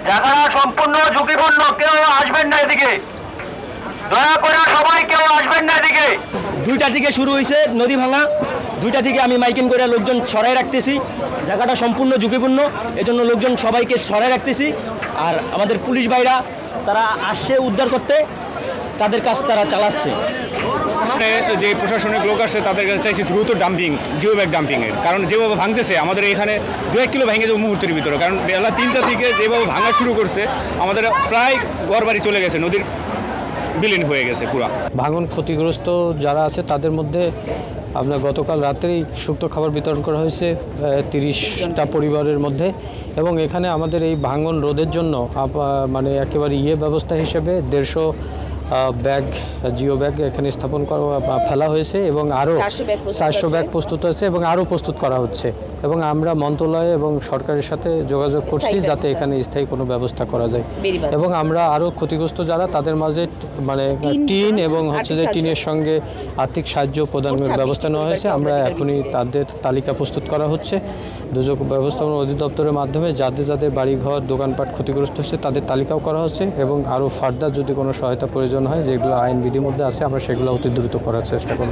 জায়গাটা সম্পূর্ণ ঝুঁকিপূর্ণ, কেউ আসবেন না এদিকে, দয়া করে সবাই কেউ আসবেন না এদিকে। 2টা থেকে শুরু হয়েছে নদী ভাঙা, 2টা থেকে আমি মাইকিং করে লোকজন সরাই রাখতেছি। জায়গাটা সম্পূর্ণ ঝুঁকিপূর্ণ, এজন্য লোকজন সবাইকে সরাই রাখতেছি। আর আমাদের পুলিশ ভাইরা তারা আসছে উদ্ধার করতে, তাদের কাজ তারা চালাচ্ছে। যে প্রশাসনিক লোক আসছে তাদের কাছে চাইছি দ্রুত ডাম্পিং, জিও ব্যাগ ডাম্পিংয়ের, কারণ যেভাবে ভাঙতেছে আমাদের এখানে 2-1 কিলো ভেঙে যাবে মুহূর্তের ভিতরে, কারণ বেলা 3টা থেকে যেভাবে ভাঙা শুরু করছে আমাদের প্রায় ঘরবাড়ি চলে গেছে, নদীর বিলীন হয়ে গেছে পুরা। ভাঙন ক্ষতিগ্রস্ত যারা আছে তাদের মধ্যে আপনার গতকাল রাত্রেই শুক্তো খাবার বিতরণ করা হয়েছে 30টা পরিবারের মধ্যে, এবং এখানে আমাদের এই ভাঙন রোধের জন্য মানে একেবারে ব্যবস্থা হিসেবে 150 ব্যাগ জিও ব্যাগ এখানে স্থাপন করা ফেলা হয়েছে, এবং আরও 400 ব্যাগ প্রস্তুত আছে এবং আরও প্রস্তুত করা হচ্ছে। এবং আমরা মন্ত্রণালয় এবং সরকারের সাথে যোগাযোগ করছি যাতে এখানে স্থায়ী কোনো ব্যবস্থা করা যায়, এবং আমরা আরও ক্ষতিগ্রস্ত যারা তাদের মাঝে মানে টিন এবং হচ্ছে যে টিনের সঙ্গে আর্থিক সাহায্য প্রদানের ব্যবস্থা নেওয়া হয়েছে। আমরা এখনই তাদের তালিকা প্রস্তুত করা হচ্ছে দুর্যোগ ব্যবস্থাপনা অধিদপ্তরের মাধ্যমে, যাদের যাদের বাড়িঘর দোকানপাট ক্ষতিগ্রস্ত হচ্ছে তাদের তালিকাও করা হচ্ছে, এবং আরও ফার্দার যদি কোনো সহায়তা প্রয়োজন হয় যেগুলো আইন বিধির মধ্যে আছে আমরা সেগুলো অতি দ্রুত করার চেষ্টা করব।